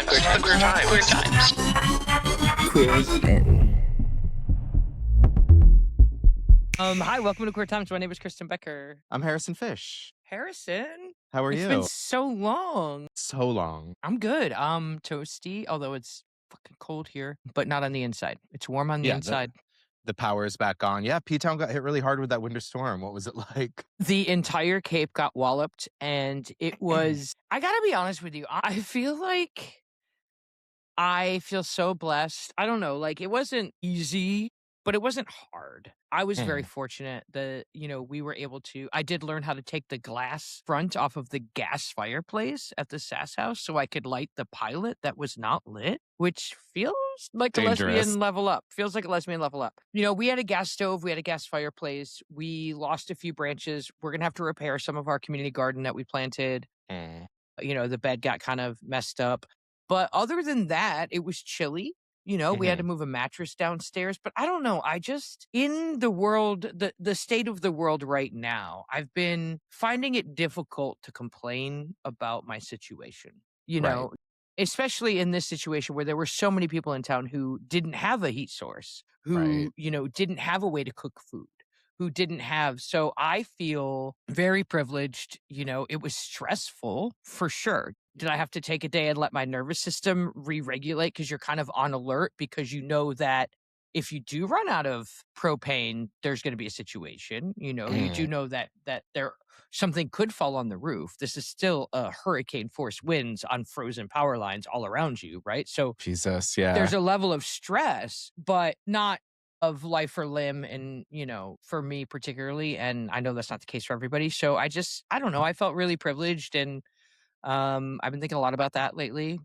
Kristen. Hi, welcome to Queer Times. My name is Kristen Becker. I'm Harrison Fish. Harrison? How are It's you? been so long. So long. I'm good. Toasty, although it's fucking cold here, but not on the inside. It's warm on the inside. The power is back on. Yeah, P-Town got hit really hard with that winter storm. What was it like? The entire Cape got walloped, and it was, I gotta be honest with you, I feel like I feel so blessed. I don't know, like it wasn't easy, but it wasn't hard. I was very fortunate that, we were able to, I did learn how to take the glass front off of the gas fireplace at the Sass house so I could light the pilot that was not lit, which feels like Dangerous. a lesbian level up. Feels like a lesbian level up. We had a gas stove, we had a gas fireplace. We lost a few branches. We're going to have to repair some of our community garden that we planted. The bed got kind of messed up. But other than that, it was chilly. We had to move a mattress downstairs, but I don't know. I just, in the world, the state of the world right now, I've been finding it difficult to complain about my situation, Right. especially in this situation where there were so many people in town who didn't have a heat source, who, didn't have a way to cook food, who didn't have. So I feel very privileged. It was stressful for sure. Did I have to take a day and let my nervous system re-regulate? Because you're kind of on alert because you know that if you do run out of propane, there's going to be a situation. You do know that there something could fall on the roof. This is still hurricane force winds on frozen power lines all around you, right? So Jesus, yeah. there's a level of stress, but not of life or limb, and for me particularly, and I know that's not the case for everybody. So I don't know, I felt really privileged, and I've been thinking a lot about that lately,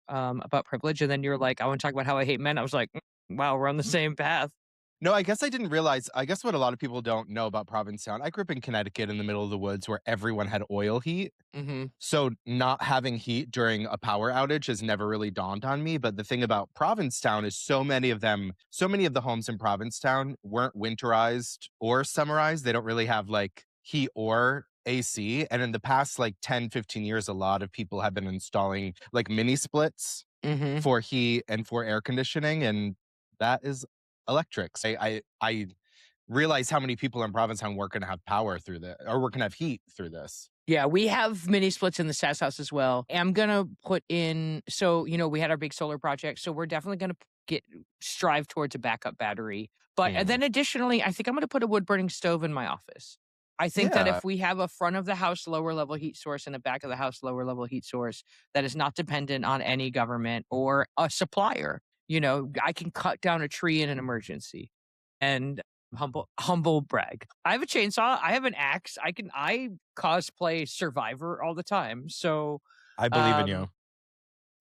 about privilege. And then you're like, I want to talk about how I hate men. I was like, wow, we're on the same path. No, I guess I didn't realize. I guess what a lot of people don't know about Provincetown, I grew up in Connecticut in the middle of the woods where everyone had oil heat. So not having heat during a power outage has never really dawned on me. But the thing about Provincetown is so many of the homes in Provincetown weren't winterized or summerized. They don't really have like heat or AC. And in the past 10, 15 years, a lot of people have been installing like mini splits for heat and for air conditioning. And that is electrics. I realize how many people in Provincetown weren't going to have power through this, or we're going to have heat through this. Yeah, we have mini splits in the Sass house as well. I'm going to put in, so, we had our big solar project. So we're definitely going to strive towards a backup battery. But and then additionally, I think I'm going to put a wood burning stove in my office. I think that if we have a front of the house lower level heat source and a back of the house lower level heat source that is not dependent on any government or a supplier, I can cut down a tree in an emergency. And humble brag, I have a chainsaw, I have an axe, I cosplay Survivor all the time. So I believe in you.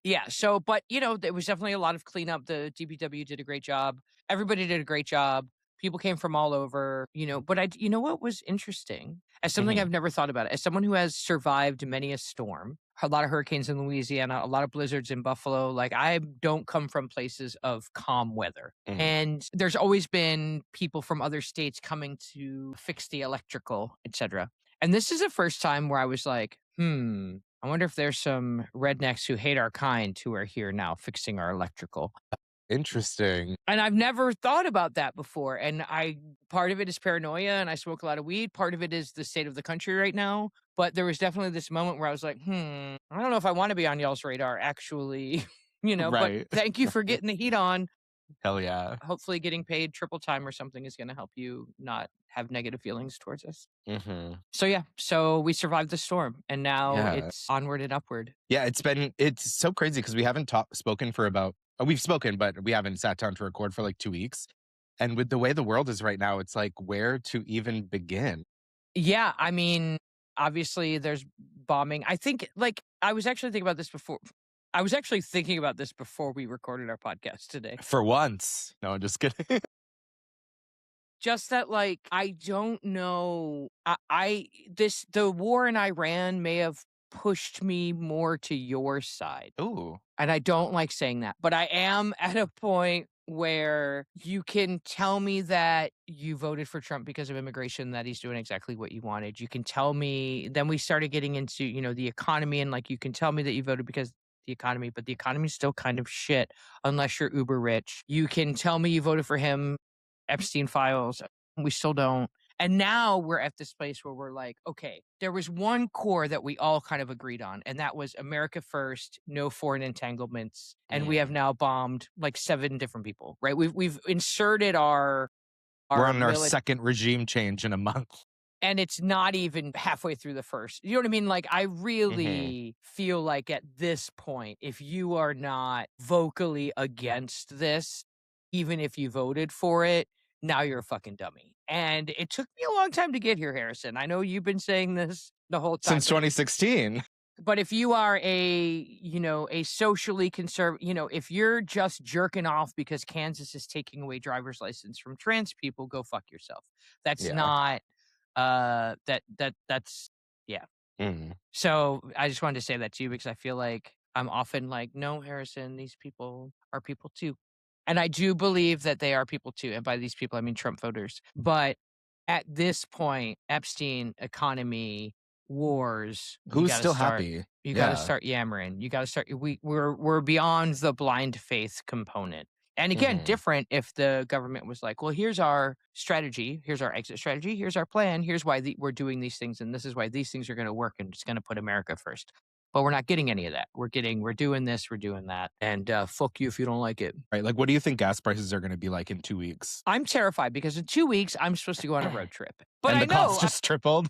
Yeah. So, but there was definitely a lot of cleanup. The DPW did a great job. Everybody did a great job. People came from all over, but what was interesting, as something I've never thought about it, as someone who has survived many a storm, a lot of hurricanes in Louisiana, a lot of blizzards in Buffalo, like I don't come from places of calm weather. And there's always been people from other states coming to fix the electrical, etc. And this is the first time where I was like, I wonder if there's some rednecks who hate our kind who are here now fixing our electrical. Interesting. And I've never thought about that before. And part of it is paranoia, and I smoke a lot of weed. Part of it is the state of the country right now. But there was definitely this moment where I was like, I don't know if I want to be on y'all's radar, actually. Right. But thank you for getting the heat on. Hell yeah. Hopefully getting paid triple time or something is going to help you not have negative feelings towards us. So we survived the storm, and now it's onward and upward. Yeah, it's so crazy because we haven't spoken for about, we've spoken, but we haven't sat down to record for 2 weeks. And with the way the world is right now, it's like, where to even begin? Yeah, I mean, obviously there's bombing. I think I was actually thinking about this before. I was actually thinking about this before we recorded our podcast today. For once. No, I'm just kidding. Just that, I don't know. The war in Iran may have pushed me more to your side. Ooh. And I don't like saying that, but I am at a point where you can tell me that you voted for Trump because of immigration, that he's doing exactly what you wanted. You can tell me, then we started getting into, the economy, and you can tell me that you voted because the economy, but the economy's still kind of shit unless you're uber rich. You can tell me you voted for him, Epstein files. We still don't. And now we're at this place where we're like, okay, there was one core that we all kind of agreed on, and that was America first, no foreign entanglements. And we have now bombed like 7 different people, right? We've inserted We're our on our military, second regime change in a month. and it's not even halfway through the first. You know what I mean? Like, I really feel like at this point, if you are not vocally against this, even if you voted for it, now you're a fucking dummy. And it took me a long time to get here, Harrison. I know you've been saying this the whole time. Since 2016. But if you are a socially conservative, if you're just jerking off because Kansas is taking away driver's license from trans people, go fuck yourself. That's not that's yeah. So I just wanted to say that to you because I feel like I'm often like, no, Harrison, these people are people too. And I do believe that they are people too. And by these people, I mean Trump voters. But at this point, Epstein, economy, wars, Who's still happy? You got to start yammering. You got to start. We're beyond the blind faith component. And again, different if the government was like, well, here's our strategy, here's our exit strategy, here's our plan, here's why we're doing these things, and this is why these things are going to work, and it's going to put America first. But we're not getting any of that. We're doing this, we're doing that, and fuck you if you don't like it. Right. Like, what do you think gas prices are going to be like in 2 weeks? I'm terrified because in 2 weeks, I'm supposed to go on a road trip. But and I the cost just tripled?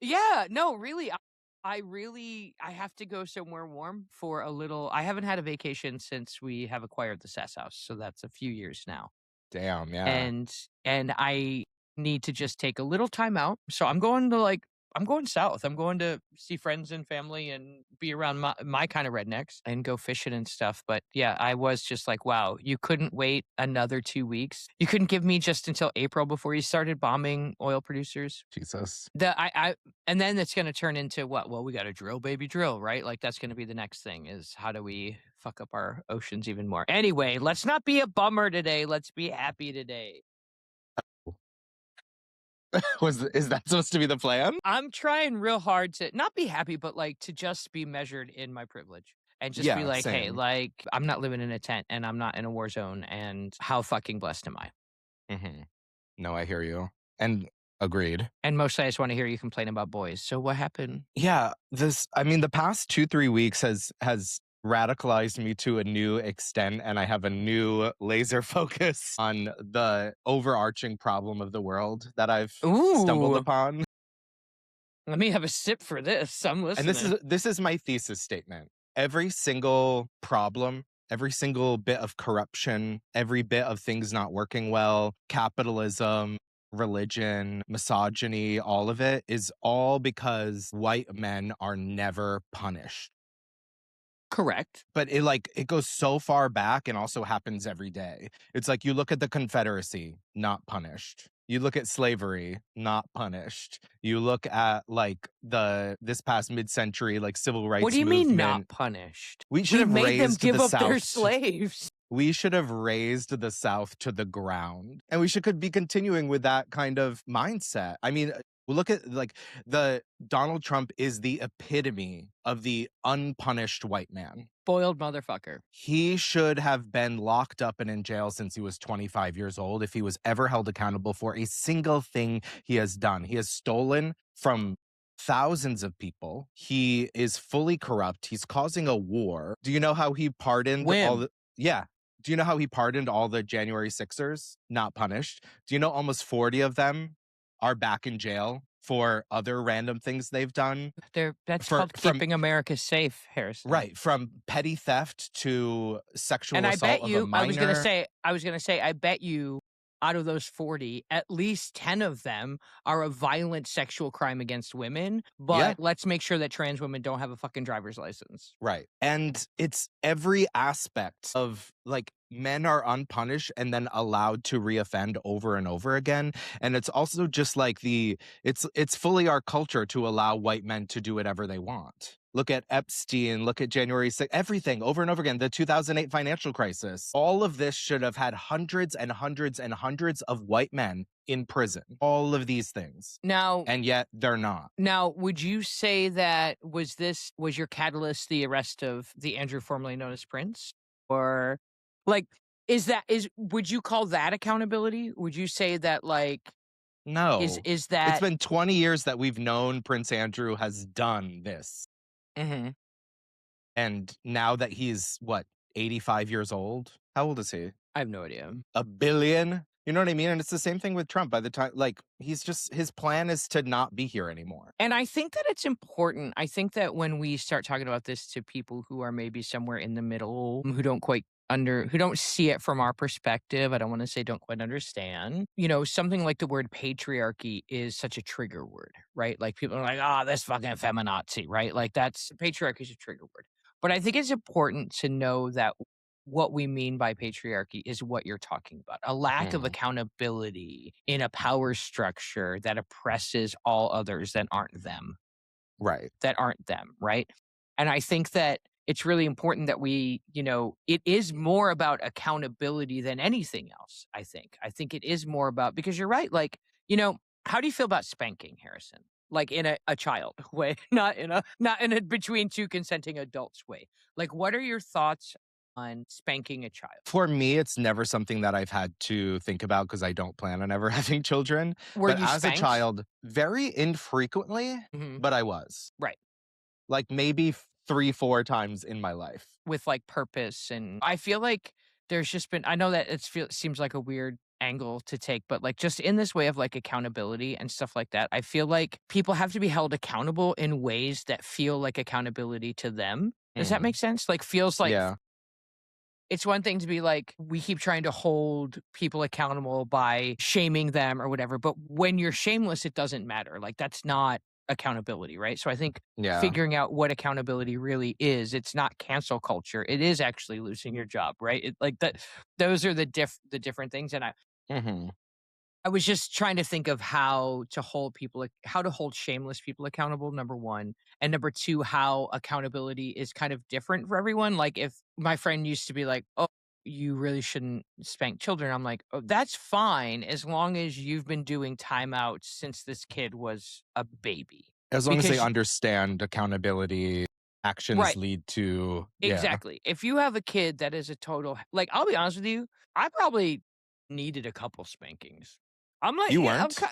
Yeah, no, really. I have to go somewhere warm for a little. I haven't had a vacation since we have acquired the Sass house, so that's a few years now. Damn, yeah. And I need to just take a little time out. So I'm going south. I'm going to see friends and family and be around my kind of rednecks and go fishing and stuff. But yeah, I was just like, wow, you couldn't wait another 2 weeks. You couldn't give me just until April before you started bombing oil producers. Jesus. And then it's going to turn into what? Well, we got to drill, baby, drill, right? Like that's going to be the next thing is how do we fuck up our oceans even more? Anyway, let's not be a bummer today. Let's be happy today. Is that supposed to be the plan? I'm trying real hard to not be happy, but like to just be measured in my privilege and just be like, hey, like I'm not living in a tent and I'm not in a war zone. And how fucking blessed am I? No, I hear you. And agreed. And mostly I just want to hear you complain about boys. So what happened? Yeah, the past 2-3 weeks has radicalized me to a new extent, and I have a new laser focus on the overarching problem of the world that I've stumbled upon. Let me have a sip for this. I'm listening. And this is my thesis statement. Every single problem, every single bit of corruption, every bit of things not working well, capitalism, religion, misogyny, all of it is all because white men are never punished. Correct. But it goes so far back and also happens every day. It's like you look at the Confederacy, not punished. You look at slavery, not punished. You look at this past mid-century civil rights movement. What do you mean not punished? We should have made them raised give the up South. their slaves. We should have raised the South to the ground. And we could be continuing with that kind of mindset. I mean, look at Donald Trump is the epitome of the unpunished white man. Spoiled motherfucker. He should have been locked up and in jail since he was 25 years old if he was ever held accountable for a single thing he has done. He has stolen from thousands of people. He is fully corrupt. He's causing a war. Do you know how he pardoned all the... Yeah. Do you know how he pardoned all the January 6ers? Not punished. Do you know almost 40 of them are back in jail for other random things they've done? That's called keeping America safe, Harrison. Right. From petty theft to sexual assault of a minor. I was gonna say, I bet you out of those 40, at least 10 of them are a violent sexual crime against women. But let's make sure that trans women don't have a fucking driver's license. Right. And it's every aspect of men are unpunished and then allowed to reoffend over and over again. And it's also just it's fully our culture to allow white men to do whatever they want. Look at Epstein, look at January 6th, everything over and over again. The 2008 financial crisis. All of this should have had hundreds and hundreds and hundreds of white men in prison. All of these things. Now, and yet they're not. Now, would you say that was your catalyst the arrest of the Andrew formerly known as Prince? Or like would you call that accountability? Would you say that No. is It's that been 20 years that we've known Prince Andrew has done this. Mhm. And now that he's 85 years old? How old is he? I have no idea. A billion? You know what I mean? And it's the same thing with Trump. By the time, his plan is to not be here anymore. And I think that it's important. I think that when we start talking about this to people who are maybe somewhere in the middle, who don't see it from our perspective, I don't want to say don't quite understand. Something like the word patriarchy is such a trigger word, right? Like people are like, "Oh, this fucking feminazi," right? Like patriarchy is a trigger word. But I think it's important to know that what we mean by patriarchy is what you're talking about. A lack of accountability in a power structure that oppresses all others that aren't them. Right. That aren't them, right? And I think that it's really important that it is more about accountability than anything else, I think. I think it is more about, because you're right, how do you feel about spanking, Harrison? Like in a child way, not in a between two consenting adults way. Like, what are your thoughts on spanking a child? For me, it's never something that I've had to think about because I don't plan on ever having children. Were But you as a spanked? child, very infrequently, but I was. Right. Like maybe 3, 4 times in my life. With purpose. And I feel like there's just been, I know that seems like a weird angle to take, but just in this way of accountability and stuff like that, I feel like people have to be held accountable in ways that feel like accountability to them. Does that make sense? Feels like Yeah. it's one thing to be we keep trying to hold people accountable by shaming them or whatever, but when you're shameless, it doesn't matter. That's not accountability, right? So I think figuring out what accountability really is, it's not cancel culture. It is actually losing your job, right? Those are the different things. And I was just trying to think of how to hold shameless people accountable, number one. And number two, how accountability is kind of different for everyone. Like if my friend used to be like, "Oh, you really shouldn't spank children." I'm like, "Oh, that's fine as long as you've been doing timeouts since this kid was a baby." As long as they understand accountability, actions lead to. Exactly. If you have a kid that is a total, I'll be honest with you, I probably needed a couple spankings. I'm like, You yeah, weren't?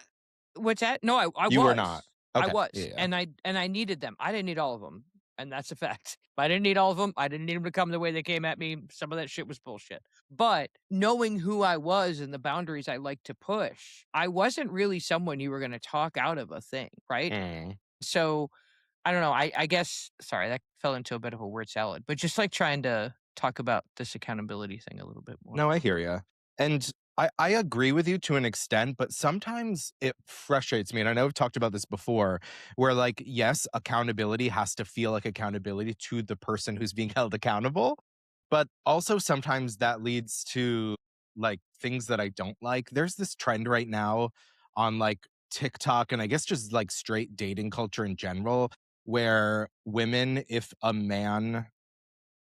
what's that? No, I was. You were not. I Okay. was. Yeah. And I needed them. I didn't need all of them. And that's a fact. But I didn't need all of them. I didn't need them to come the way they came at me. Some of that shit was bullshit. But knowing who I was and the boundaries I like to push, I wasn't really someone you were going to talk out of a thing, right? So I don't know. I guess, sorry, that fell into a bit of a word salad, but just trying to talk about this accountability thing a little bit more. No, I hear you. And I agree with you to an extent, but sometimes it frustrates me. And I know I've talked about this before, where yes, accountability has to feel like accountability to the person who's being held accountable. But also sometimes that leads to things that I don't like. There's this trend right now on TikTok and I guess just straight dating culture in general, where women, if a man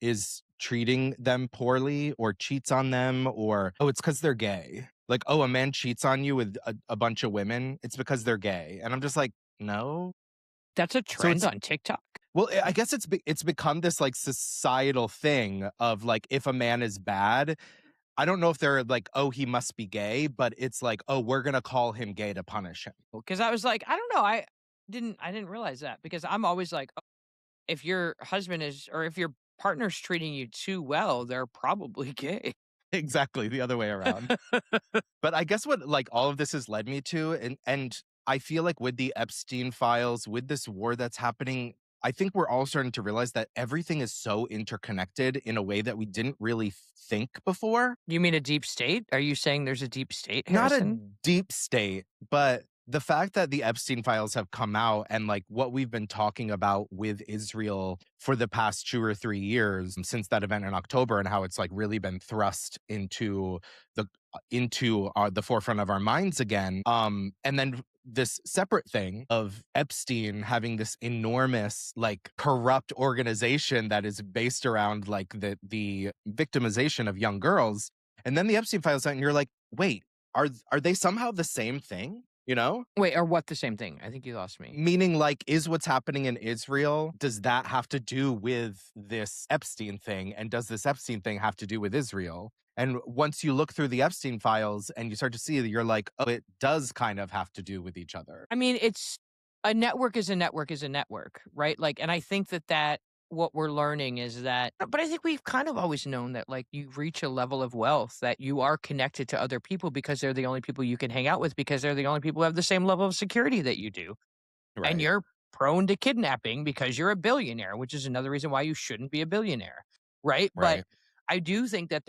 is treating them poorly or cheats on them, or it's because they're gay. A man cheats on you with a bunch of women, it's because they're gay. And I'm just like, no. That's a trend on TikTok. Well, I guess it's become this societal thing of if a man is bad, I don't know if they're oh, he must be gay, but it's oh, we're gonna call him gay to punish him. Because I was like, I don't know, I didn't realize that, because I'm always like, oh, if your husband or if your partner's treating you too well, they're probably gay. Exactly, the other way around. But I guess what all of this has led me to, and I feel with the Epstein files, with this war that's happening, I think we're all starting to realize that everything is so interconnected in a way that we didn't really think before. You mean a deep state? Are you saying there's a deep state, Not Harrison? a deep state, but the fact that the Epstein files have come out and like what we've been talking about with Israel for the past 2 or 3 years since that event in October, and how it's like really been thrust the forefront of our minds again. And then this separate thing of Epstein having this enormous like corrupt organization that is based around like the victimization of young girls. And then the Epstein files out and you're like, wait, are they somehow the same thing? You know? Wait, or what the same thing? I think you lost me. Meaning, like, is what's happening in Israel, does that have to do with this Epstein thing? And does this Epstein thing have to do with Israel? And once you look through the Epstein files and you start to see that, you're like, oh, it does kind of have to do with each other. I mean, it's a network is a network is a network, right? Like, and I think that what we're learning is that, but I think we've kind of always known that, like, you reach a level of wealth that you are connected to other people because they're the only people you can hang out with because they're the only people who have the same level of security that you do. And Right. you're prone to kidnapping because you're a billionaire, which is another reason why you shouldn't be a billionaire, right? But Right. I do think that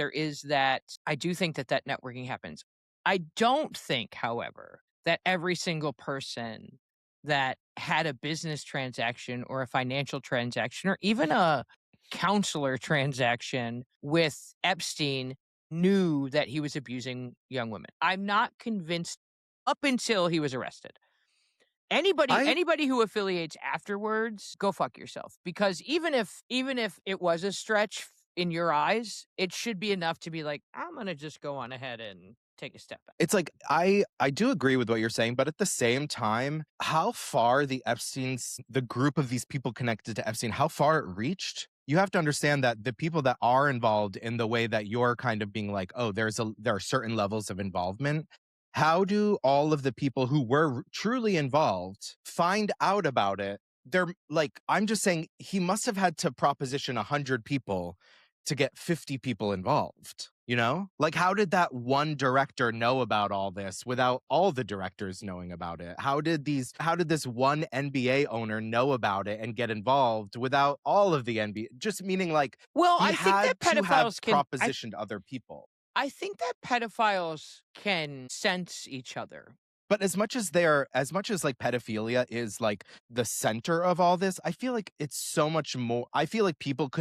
I do think that networking happens. I don't think, however, that every single person that had a business transaction or a financial transaction or even a counselor transaction with Epstein knew that he was abusing young women. I'm not convinced up until he was arrested. Anybody I anybody who affiliates afterwards, go fuck yourself. Because even if it was a stretch in your eyes, it should be enough to be like, I'm gonna just go on ahead and take a step back. It's like I do agree with what you're saying, but at the same time, how far the group of these people connected to Epstein, how far it reached. You have to understand that the people that are involved in the way that you're kind of being like, oh, there are certain levels of involvement. How do all of the people who were truly involved find out about it? They're like, I'm just saying he must have had to proposition 100 people to get 50 people involved, you know? Like, how did that one director know about all this without all the directors knowing about it? How did this one NBA owner know about it and get involved without all of the NBA? Just meaning like Well, he I think that had to have pedophiles can propositioned other people. I think that pedophiles can sense each other. But as much as like pedophilia is like the center of all this, I feel like it's so much more. I feel like people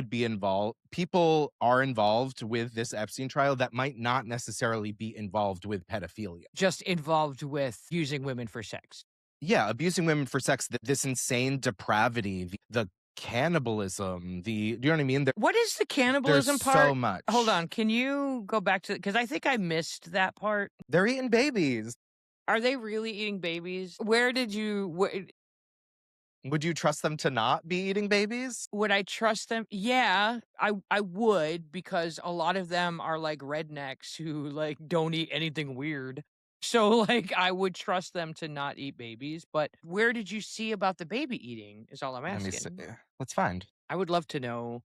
are involved with this Epstein trial that might not necessarily be involved with pedophilia. Just involved with using women for sex. Yeah, abusing women for sex, this insane depravity, the cannibalism, do you know what I mean? What is the There's cannibalism so part? Hold much. on, can you go back to because I think I missed that part. They're eating babies. Are they really eating babies? Where did you Would you trust them to not be eating babies? would I trust them? Yeah, I would because a lot of them are like rednecks who like don't eat anything weird. So like I would trust them to not eat babies, but where did you see about the baby eating is all I'm Let me see. asking. Let's find. I would love to know.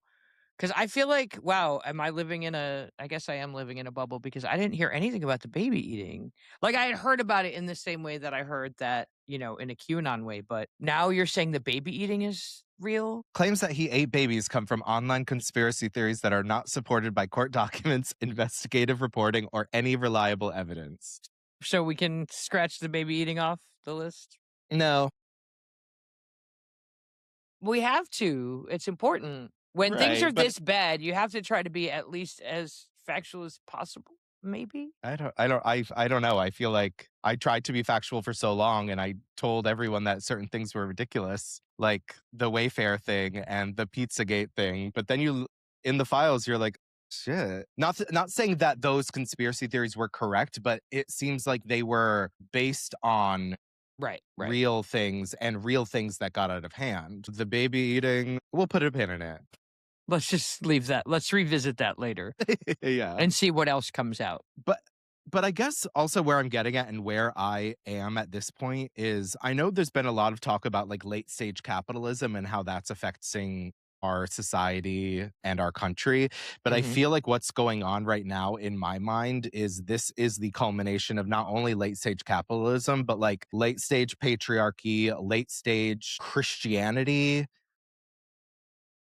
'Cause I feel like, wow, I guess I am living in a bubble because I didn't hear anything about the baby eating. Like, I had heard about it in the same way that I heard that, in a QAnon way, but now you're saying the baby eating is real? Claims that he ate babies come from online conspiracy theories that are not supported by court documents, investigative reporting, or any reliable evidence. So we can scratch the baby eating off the list? No. We have to. It's important. When things Right. are But this bad, you have to try to be at least as factual as possible, maybe? I don't know. I feel like I tried to be factual for so long and I told everyone that certain things were ridiculous, like the Wayfair thing and the Pizzagate thing. But then in the files, you're like, shit. Not saying that those conspiracy theories were correct, but it seems like they were based on Right, right. real things and real things that got out of hand. The baby eating, we'll put a pin in it. Let's just leave that. Let's revisit that later Yeah. and see what else comes out. But I guess also where I'm getting at and where I am at this point is I know there's been a lot of talk about like late stage capitalism and how that's affecting our society and our country. But I Mhm. feel like what's going on right now in my mind is this is the culmination of not only late stage capitalism, but like late stage patriarchy, late stage Christianity.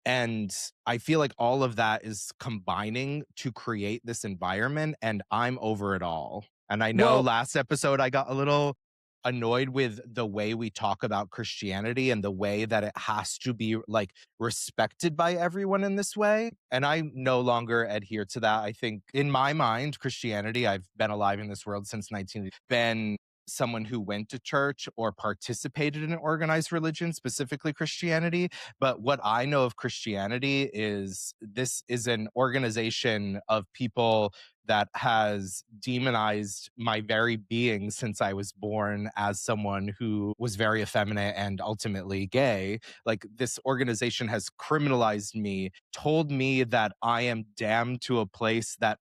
And I feel like all of that is combining to create this environment, and I'm over it all. And I know Well, last episode I got a little annoyed with the way we talk about Christianity and the way that it has to be like respected by everyone in this way. And I no longer adhere to that. I think in my mind, Christianity, I've been alive in this world since 19, been someone who went to church or participated in an organized religion, specifically Christianity. But what I know of Christianity is this is an organization of people that has demonized my very being since I was born as someone who was very effeminate and ultimately gay. Like, this organization has criminalized me, told me that I am damned to a place that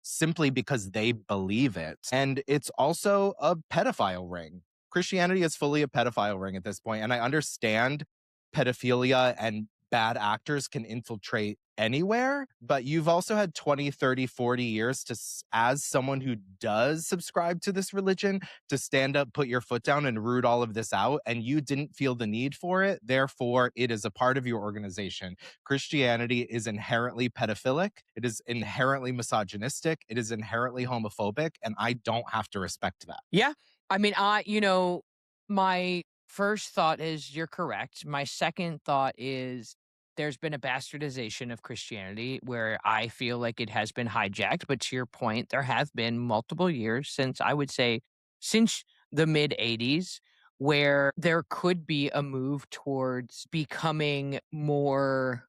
simply because they believe it. And it's also a pedophile ring. Christianity is fully a pedophile ring at this point. And I understand pedophilia and bad actors can infiltrate anywhere, but you've also had 20, 30, 40 years to, as someone who does subscribe to this religion, to stand up, put your foot down, and root all of this out. And you didn't feel the need for it. Therefore, it is a part of your organization. Christianity is inherently pedophilic. It is inherently misogynistic. It is inherently homophobic. And I don't have to respect that. Yeah. I mean, my first thought is you're correct. My second thought is there's been a bastardization of Christianity where I feel like it has been hijacked. But to your point, there have been multiple years since, I would say, since the mid 80s, where there could be a move towards becoming more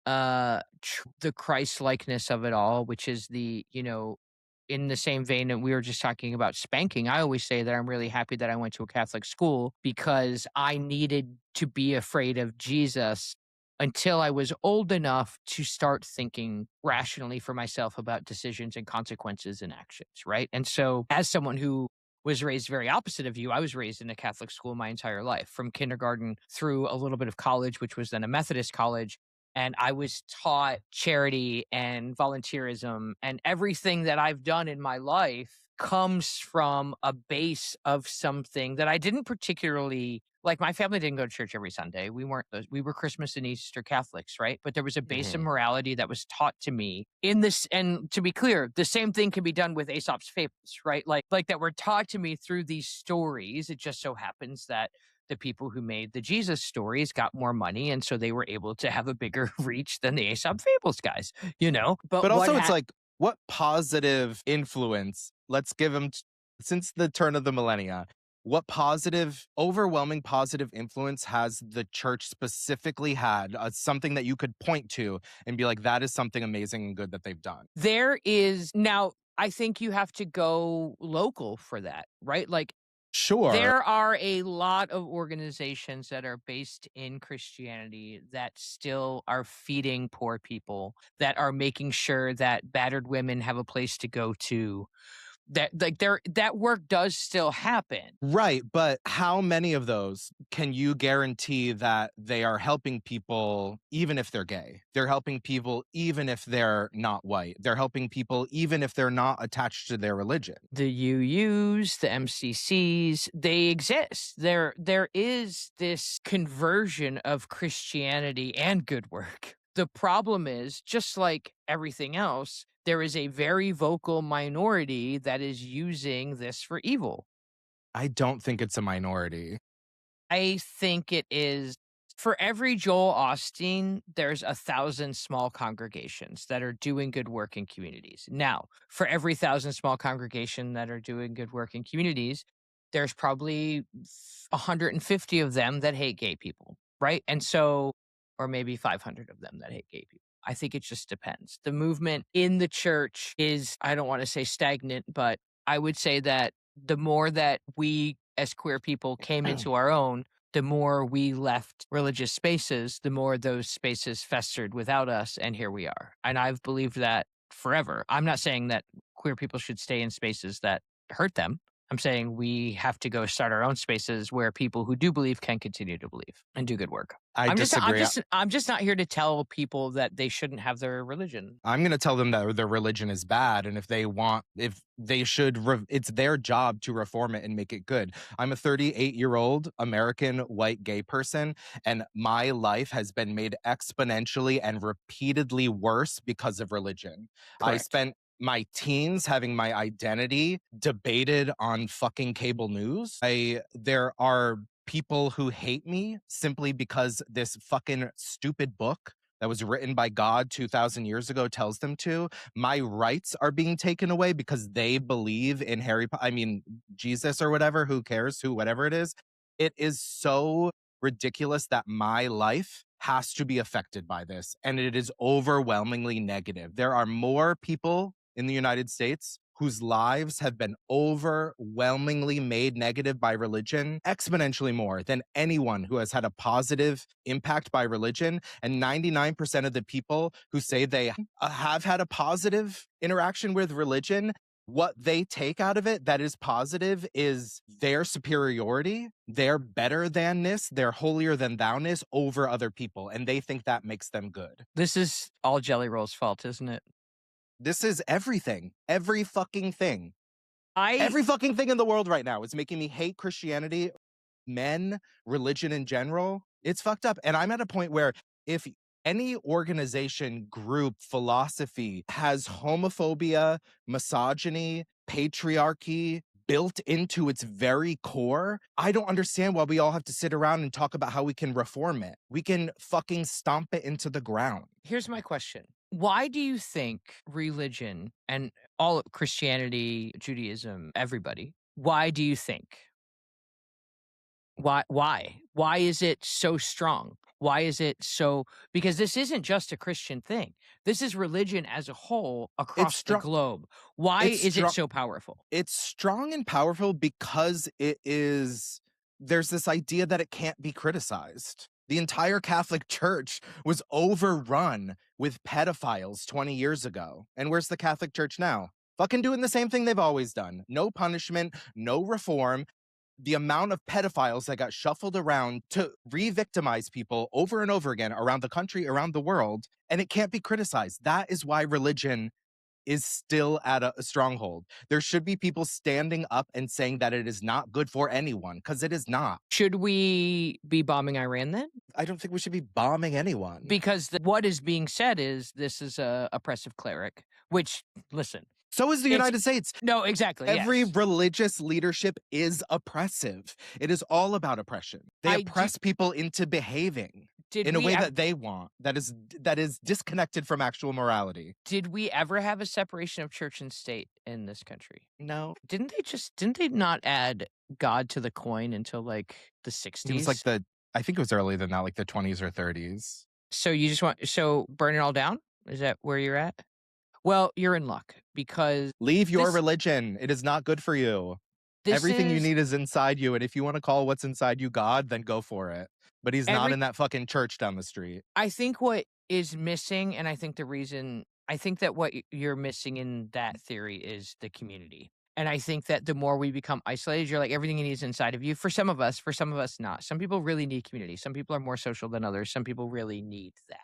the Christ likeness of it all, which is in the same vein that we were just talking about spanking. I always say that I'm really happy that I went to a Catholic school because I needed to be afraid of Jesus until I was old enough to start thinking rationally for myself about decisions and consequences and actions, right? And so, as someone who was raised very opposite of you, I was raised in a Catholic school my entire life, from kindergarten through a little bit of college, which was then a Methodist college. And I was taught charity and volunteerism, and everything that I've done in my life comes from a base of something that I didn't particularly like. My family didn't go to church every Sunday. We were Christmas and Easter Catholics, right? But there was a base of Mhm. morality that was taught to me in this. And to be clear, the same thing can be done with Aesop's fables, right? Like that were taught to me through these stories. It just so happens that the people who made the Jesus stories got more money, and so they were able to have a bigger reach than the Aesop Fables guys, you know? But But also, it's like, what positive influence, let's give them, since the turn of the millennia, what positive, overwhelming positive influence has the church specifically had? Something that you could point to and be like, that is something amazing and good that they've done. there is now, I think you have to go local for that, right? Like, Sure. there are a lot of organizations that are based in Christianity that still are feeding poor people, that are making sure that battered women have a place to go to, that work does still happen. Right, but how many of those can you guarantee that they are helping people even if they're gay? They're helping people even if they're not white. They're helping people even if they're not attached to their religion. The UUs, the MCCs, they exist. There is this conversion of Christianity and good work. The problem is, just like everything else, there is a very vocal minority that is using this for evil. I don't think it's a minority. I think it is. For every Joel Osteen, there's 1,000 small congregations that are doing good work in communities. Now, for every 1,000 small congregation that are doing good work in communities, there's probably 150 of them that hate gay people, right? And so, or maybe 500 of them that hate gay people. I think it just depends. The movement in the church is, I don't want to say stagnant, but I would say that the more that we as queer people came into our own, the more we left religious spaces, the more those spaces festered without us. And here we are. And I've believed that forever. I'm not saying that queer people should stay in spaces that hurt them. I'm saying we have to go start our own spaces where people who do believe can continue to believe and do good work. I disagree. I'm just not here to tell people that they shouldn't have their religion. I'm going to tell them that their religion is bad. And if they want, if they should, it's their job to reform it and make it good. I'm a 38-year-old American white gay person, and my life has been made exponentially and repeatedly worse because of religion. I Correct. spent my teens having my identity debated on fucking cable news. There are people who hate me simply because this fucking stupid book that was written by God 2,000 years ago tells them to. My rights are being taken away because they believe in Jesus or whatever, who cares, whatever it is. It is so ridiculous that my life has to be affected by this. And it is overwhelmingly negative. There are more people in the United States whose lives have been overwhelmingly made negative by religion, exponentially more than anyone who has had a positive impact by religion. And 99% of the people who say they have had a positive interaction with religion, what they take out of it that is positive is their superiority, their better thanness, their holier than thou-ness over other people. And they think that makes them good. This is all Jelly Roll's fault, isn't it? This is everything. Every fucking thing. Every fucking thing in the world right now is making me hate Christianity, men, religion in general. It's fucked up. And I'm at a point where if any organization, group, philosophy has homophobia, misogyny, patriarchy built into its very core, I don't understand why we all have to sit around and talk about how we can reform it. We can fucking stomp it into the ground. Here's my question. Why do you think religion and all Christianity, Judaism, everybody, why do you think? Why? Why is it so strong? Why is it so? Because this isn't just a Christian thing. This is religion as a whole across the globe. Why is it so powerful? It's strong and powerful because there's this idea that it can't be criticized. The entire Catholic Church was overrun with pedophiles 20 years ago. And where's the Catholic Church now? Fucking doing the same thing they've always done. No punishment, no reform. The amount of pedophiles that got shuffled around to re-victimize people over and over again around the country, around the world, and it can't be criticized. That is why religion is still at a stronghold. There should be people standing up and saying that it is not good for anyone, because it is not. Should we be bombing Iran then? I don't think we should be bombing anyone. Because what is being said is this is a oppressive cleric, which, listen. So is the United States. No, exactly. Every religious leadership is oppressive. It is all about oppression. They oppress people into behaving in a way that they want, that is disconnected from actual morality. Did we ever have a separation of church and state in this country? No. Didn't they not add God to the coin until like the 60s? It was like I think it was earlier than that, like the 20s or 30s. So burn it all down? Is that where you're at? Well, you're in luck because leave your religion. It is not good for you. Everything you need is inside you. And if you want to call what's inside you God, then go for it. But he's not in that fucking church down the street. I think what is missing, and I think that what you're missing in that theory is the community. And I think that the more we become isolated, you're like, everything you need is inside of you. For some of us not. Some people really need community. Some people are more social than others. Some people really need that.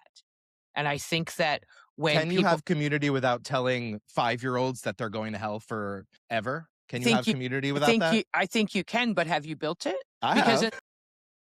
And I think that when you have community without telling 5-year-olds that they're going to hell forever? Can you have community without that? I think you can, but have you built it? I have.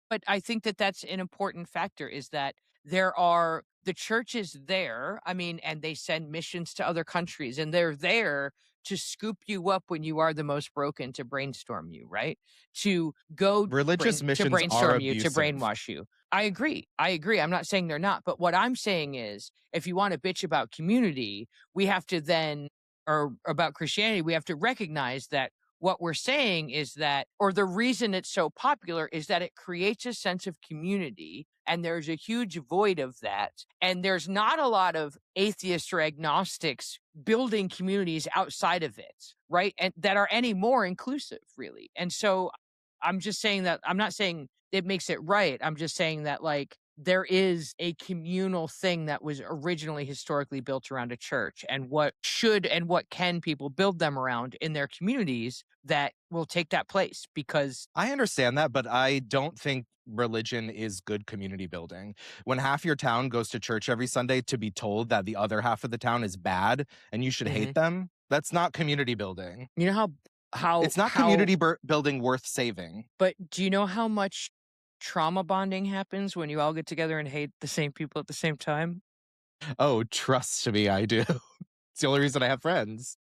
But I think that that's an important factor is that the church is there. I mean, and they send missions to other countries and they're there to scoop you up when you are the most broken, to brainstorm you, right? To go religious missions to brainstorm are you, abusive. to brainwash you. I agree. I'm not saying they're not, but what I'm saying is if you want to bitch about community, we have to then, or about Christianity, we have to recognize that what we're saying is that, or the reason it's so popular is that it creates a sense of community. And there's a huge void of that. And there's not a lot of atheists or agnostics building communities outside of it, right? And that are any more inclusive, really. And so I'm just saying that, I'm not saying it makes it right. I'm just saying that, like, there is a communal thing that was originally historically built around a church, and what should and what can people build them around in their communities that will take that place. Because I understand that, but I don't think religion is good community building. When half your town goes to church every Sunday to be told that the other half of the town is bad and you should hate them, that's not community building. You know how it's not community building worth saving. But do you know how much trauma bonding happens when you all get together and hate the same people at the same time? Oh, trust me, I do. It's the only reason I have friends.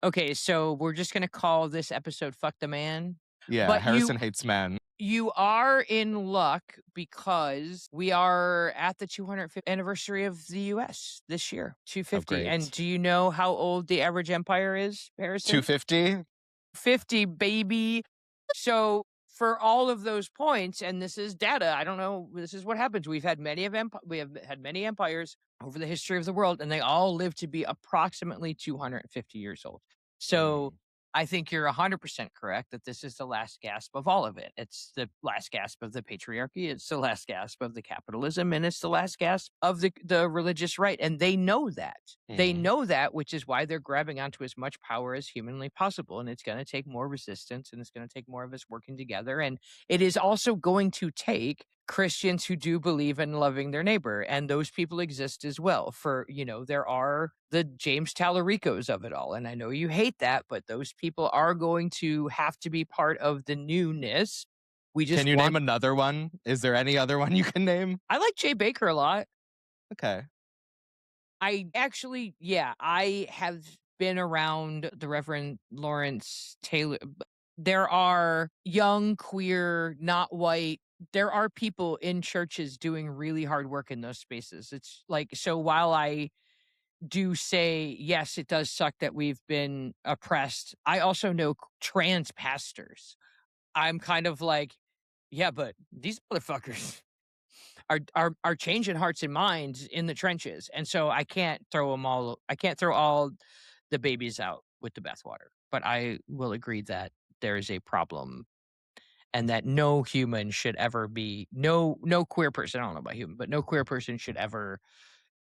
Okay, so we're just gonna call this episode "Fuck the Man," Yeah, but Harrison hates men. you are in luck because we are at the 250th anniversary of the US this year, Oh, 250. And great. do you know how old the average empire is, Harrison? 250? 50, baby. So for all of those points, and this is data, I don't know, this is what happens. We have had many empires over the history of the world, and they all live to be approximately 250 years old. So Mm. I think you're 100% correct that this is the last gasp of all of it. It's the last gasp of the patriarchy, it's the last gasp of the capitalism, and it's the last gasp of the religious right. And they know that. They Mm. know that, which is why they're grabbing onto as much power as humanly possible. And it's going to take more resistance, and it's going to take more of us working together. And it is also going to take Christians who do believe in loving their neighbor. And those people exist as well. There are the James Tallaricos of it all. And I know you hate that, but those people are going to have to be part of the newness. We Can just you name want, another one? Is there any other one you can name? I like Jay Baker a lot. Okay. I have been around the Reverend Lawrence Taylor. There are young, queer, not white. There are people in churches doing really hard work in those spaces. It's like, so while I do say, yes, it does suck that we've been oppressed, I also know trans pastors. I'm kind of like, yeah, but these motherfuckers are changing hearts and minds in the trenches. And so I can't throw all the babies out with the bathwater. But I will agree that there is a problem, and that no human should ever be no queer person, I don't know about human, but no queer person should ever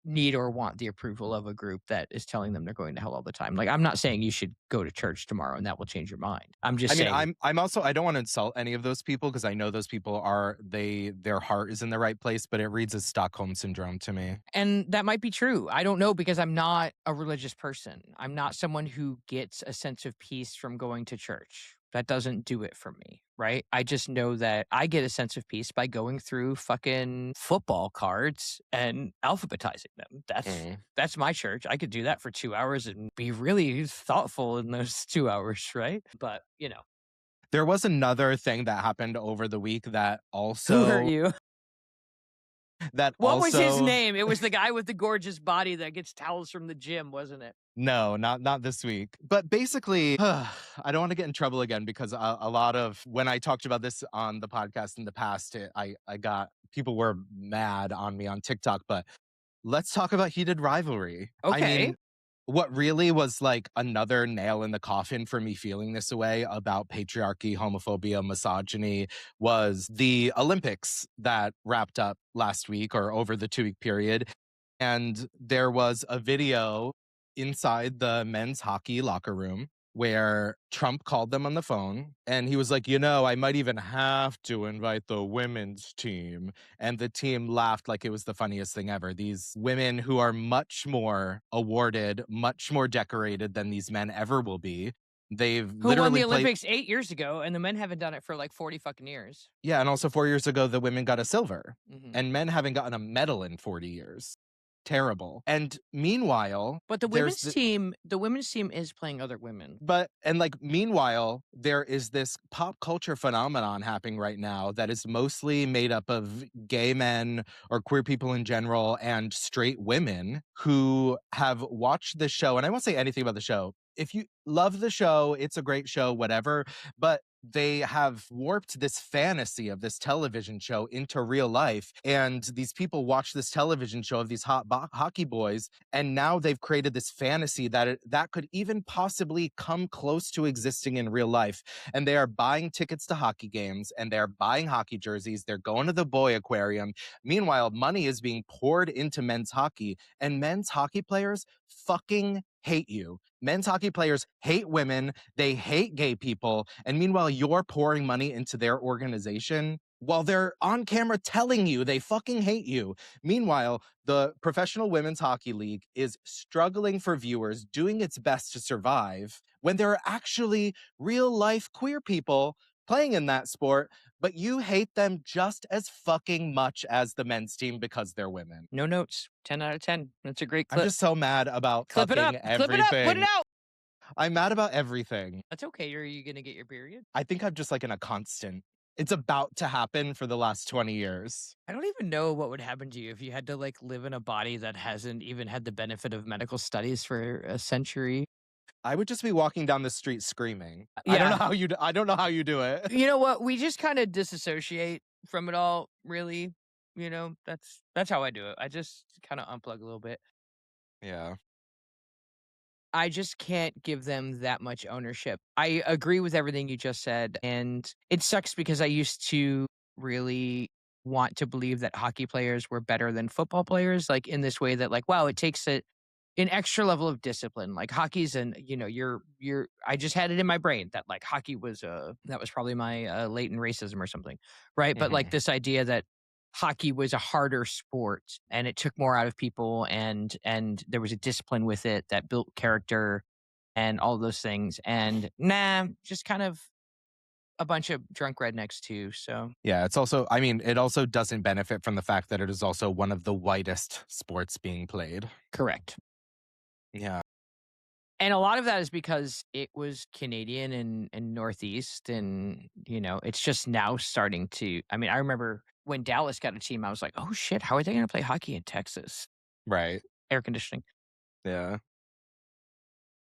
need or want the approval of a group that is telling them they're going to hell all the time. Like, I'm not saying you should go to church tomorrow and that will change your mind. I'm I just mean, saying. I'm also I don't want to insult any of those people because I know those people their heart is in the right place, but it reads as Stockholm syndrome to me. And that might be true. I don't know, because I'm not a religious person. I'm not someone who gets a sense of peace from going to church. That doesn't do it for me, right? I just know that I get a sense of peace by going through fucking football cards and alphabetizing them. That's my church. I could do that for 2 hours and be really thoughtful in those 2 hours, right? But, There was another thing that happened over the week who hurt you? that What was his also name? It was the guy with the gorgeous body that gets towels from the gym, wasn't it? no, not this week. But basically, I don't want to get in trouble again because a lot of when I talked about this on the podcast in the past, I got people were mad on me on TikTok. But let's talk about heated rivalry. I Okay. mean, what really was like another nail in the coffin for me feeling this way about patriarchy, homophobia, misogyny was the Olympics that wrapped up last week or over the 2-week period. And there was a video inside the men's hockey locker room where Trump called them on the phone and he was like, I might even have to invite the women's team. And the team laughed like it was the funniest thing ever. These women who are much more awarded, much more decorated than these men ever will be. They've Who won the literally played. Olympics 8 years ago, and the men haven't done it for like 40 fucking years. Yeah. And also 4 years ago, the women got a silver Mhm. and men haven't gotten a medal in 40 years. Terrible. And meanwhile, But the women's team is playing other women. meanwhile, there is this pop culture phenomenon happening right now that is mostly made up of gay men or queer people in general and straight women who have watched this show. And I won't say anything about the show. If you love the show, it's a great show, whatever. But they have warped this fantasy of this television show into real life. And these people watch this television show of these hot hockey boys. And now they've created this fantasy that could even possibly come close to existing in real life. And they are buying tickets to hockey games and they're buying hockey jerseys. They're going to the boy aquarium. Meanwhile, money is being poured into men's hockey, and men's hockey players fucking hate you. Men's hockey players hate women. They hate gay people. And meanwhile, you're pouring money into their organization while they're on camera telling you they fucking hate you. Meanwhile, the Professional Women's Hockey League is struggling for viewers, doing its best to survive when there are actually real life queer people playing in that sport, but you hate them just as fucking much as the men's team because they're women. No notes. 10 out of 10. That's a great I'm clip. just so mad about Clip it fucking up. Clip it up. Put it everything. out. I'm mad about everything. That's okay. Are you going to get your period? I think I'm just like in a constant. It's about to happen for the last 20 years. I don't even know what would happen to you if you had to like live in a body that hasn't even had the benefit of medical studies for a century. I would just be walking down the street screaming. Yeah. I don't know how you do it. You know what? We just kind of disassociate from it all, really. That's how I do it. I just kind of unplug a little bit. Yeah. I just can't give them that much ownership. I agree with everything you just said, and it sucks because I used to really want to believe that hockey players were better than football players, like in this way that like, wow, it takes an extra level of discipline. Like hockey's you're I just had it in my brain that like hockey was that was probably my latent racism or something, right? But like Mhm. this idea that hockey was a harder sport and it took more out of people and there was a discipline with it that built character and all those things. And nah, just kind of a bunch of drunk rednecks too. So Yeah, it's also, I mean, it also doesn't benefit from the fact that it is also one of the whitest sports being played. correct. Yeah. And a lot of that is because it was Canadian and Northeast, and it's just now starting to. I mean, I remember when Dallas got a team, I was like, "Oh shit, how are they going to play hockey in Texas? Right. Air conditioning." Yeah.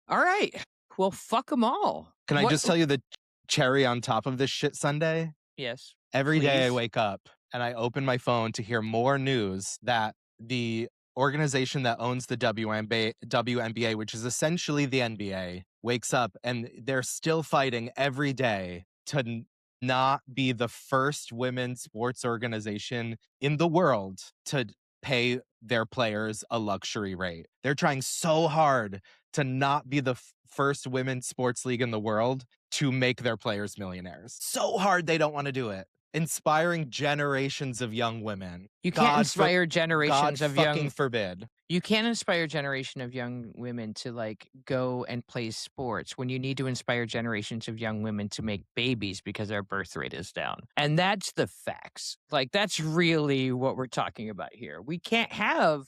All right, well, fuck them all. Can I What? just tell you the cherry on top of this shit Sunday? Yes, Every day I please. wake up and I open my phone to hear more news that the organization that owns the WNBA, which is essentially the NBA, wakes up and they're still fighting every day to not be the first women's sports organization in the world to pay their players a luxury rate. They're trying so hard to not be the first women's sports league in the world to make their players millionaires. So hard they don't want to do it. Inspiring generations of young women. You can't inspire God generations of fucking young. forbid. You can't inspire a generation of young women to like go and play sports when you need to inspire generations of young women to make babies because our birth rate is down. And that's the facts. Like that's really what we're talking about here. You can't have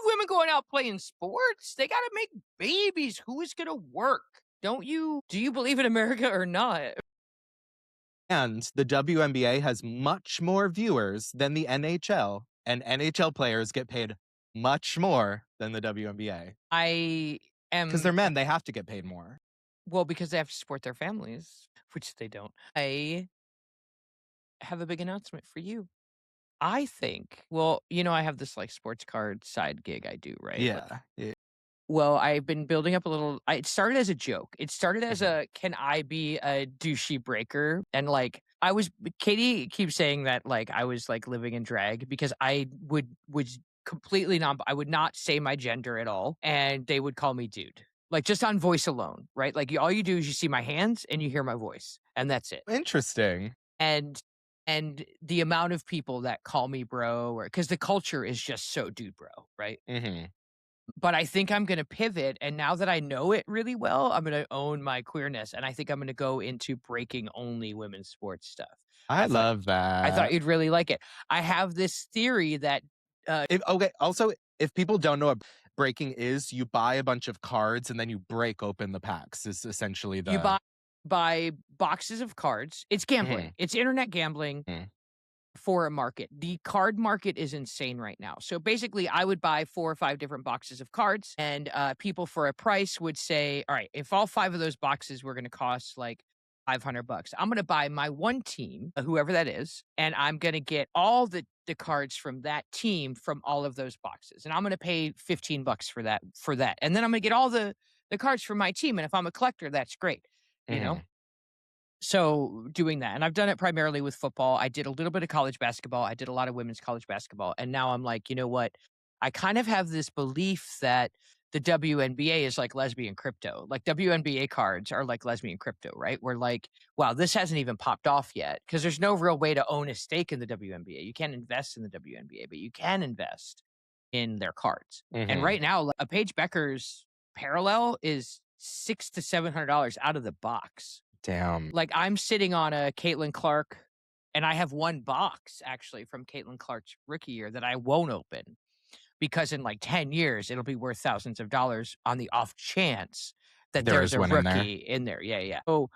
women going out playing sports. They got to make babies. Who is going to work? Do you believe in America or not? And the WNBA has much more viewers than the NHL, and NHL players get paid much more than the WNBA. I Because they're am, men, they have to get paid more. well, because they have to support their families, which they don't. I have a big announcement for you. I think, well, I have this like sports card side gig I do, right? Yeah. Well, I've been building up it started as a joke. It started as Mhm. can I be a douchey breaker? And like, Katie keeps saying that like I was like living in drag because was completely I would not say my gender at all. And they would call me dude, like just on voice alone, right? Like all you do is you see my hands and you hear my voice and that's it. Interesting. And the amount of people that call me bro, or because the culture is just so dude bro, right? Hmm. But I think I'm gonna pivot, and now that I know it really well, I'm gonna own my queerness, and I think I'm gonna go into breaking only women's sports stuff. I I thought love I thought that. you'd really like it. I have this theory that Okay, also, if people don't know what breaking is, you buy a bunch of cards and then you break open the packs, is essentially you the. buy boxes of cards. It's gambling. Mhm. It's internet gambling Mhm. for a market. The card market is insane right now. So basically, I would buy 4 or 5 different boxes of cards, and people for a price would say, "All right, if all 5 of those boxes were going to cost like $500, I'm going to buy my one team, whoever that is, and I'm going to get all the cards from that team from all of those boxes, and I'm going to pay $15 for that, and then I'm going to get all the cards from my team, and if I'm a collector, that's great, you know." Mhm. So doing that, and I've done it primarily with football. I did a little bit of college basketball. I did a lot of women's college basketball. And now I'm like, you know what? I kind of have this belief that the WNBA is like lesbian crypto. Like WNBA cards are like lesbian crypto, right? We're like, wow, this hasn't even popped off yet because there's no real way to own a stake in the WNBA. You can't invest in the WNBA, but you can invest in their cards. And Mhm. right now, a Paige Becker's parallel is $600 to $700 out of the box. Damn. Like, I'm sitting on a Caitlin Clark And I have one box actually from Caitlin Clark's rookie year that I won't open because in like 10 years, it'll be worth thousands of dollars on the off chance that There there's is a one in there. rookie in there. Yeah, yeah. So,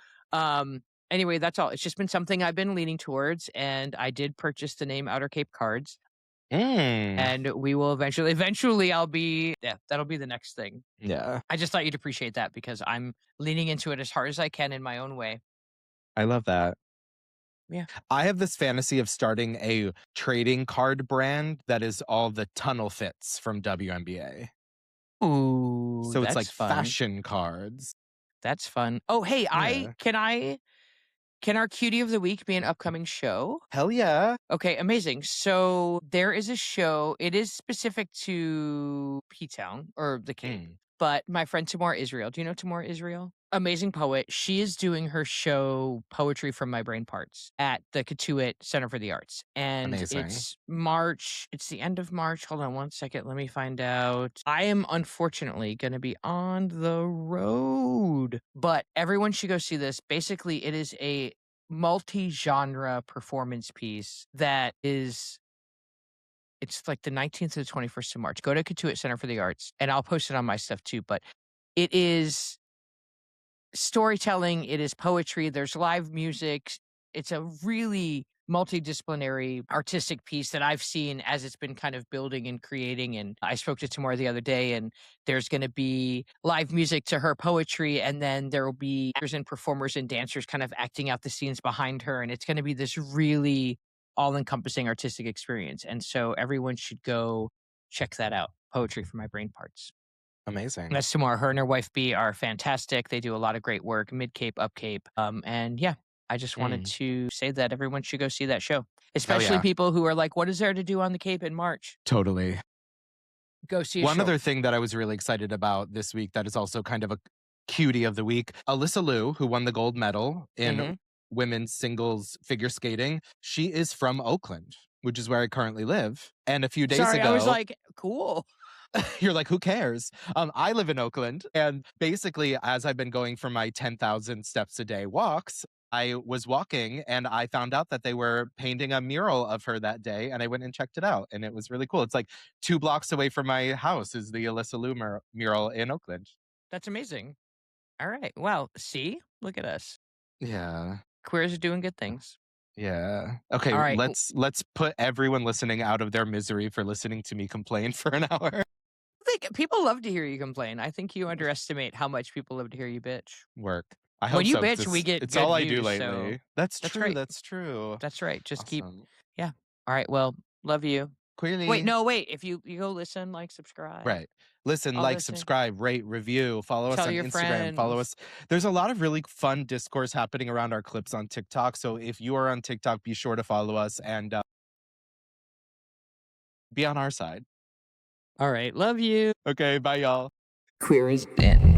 anyway, that's all. It's just been something I've been leaning towards, and I did purchase the name Outer Cape cards, Mm. and we will eventually, I'll be, yeah, that'll be the next thing. Yeah. I just thought you'd appreciate that because I'm leaning into it as hard as I can in my own way. I love that. Yeah. I have this fantasy of starting a trading card brand that is all the tunnel fits from WNBA. Ooh, So it's like that's fun. fashion cards. That's fun. Oh, hey, Yeah. can our cutie of the week be an upcoming show? Hell yeah. Okay, amazing. So there is a show. It is specific to P-Town or the Cape, Mm. but my friend Tamar Israel. Do you know Tamar Israel? Amazing poet. She is doing her show Poetry from My Brain Parts at the Katuitt Center for the Arts. And Amazing. it's March. It's the end of March. Hold on one second. Let me find out. I am unfortunately going to be on the road, but everyone should go see this. Basically, it is a multi-genre performance piece that is it's like the 19th to the 21st of March. Go to Katuitt Center for the Arts, and I'll post it on my stuff too, but it is storytelling, it is poetry, there's live music. It's a really multidisciplinary artistic piece that I've seen as it's been kind of building and creating. And I spoke to Tamora the other day, and there's going to be live music to her poetry, and then there will be actors and performers and dancers kind of acting out the scenes behind her. And it's going to be this really all-encompassing artistic experience. And so everyone should go check that out. Poetry for My Brain Parts. Amazing. That's Tamar. Her and her wife B are fantastic. They do a lot of great work, Mid Cape, Up Cape. And yeah, I just wanted to say that everyone should go see that show, especially yeah. people who are like, what is there to do on the Cape in March? Totally. Go see a One show. other thing that I was really excited about this week that is also kind of a cutie of the week, Alyssa Liu, who won the gold medal in women's singles figure skating. She is from Oakland, which is where I currently live. And a few days ago, I was like, cool. You're like, who cares? I live in Oakland. And basically, as I've been going for my 10,000 steps a day walks, I was walking and I found out that they were painting a mural of her that day. And I went and checked it out. And it was really cool. It's like 2 blocks away from my house is the Alyssa Liu mural in Oakland. That's amazing. All right. Well, see, look at us. Yeah. Queers are doing good things. Yeah. Okay. All right. Let's put everyone listening out of their misery for listening to me complain for an hour. I think people love to hear you complain. I think you underestimate how much people love to hear you bitch. Work. I hope When you so, bitch, we get it's good all I views, do lately. so That's that's true. right. That's true. That's right. Just keep. Awesome. Yeah. All right. Well, love you. Queerly. Wait. If you go listen, like, subscribe. Right. Listen, All like, those things. subscribe, rate, review, follow us Tell on your Instagram, follow friends. us. There's a lot of really fun discourse happening around our clips on TikTok. So if you are on TikTok, be sure to follow us and be on our side. All right. Love you. Okay. Bye, y'all. Queer is in.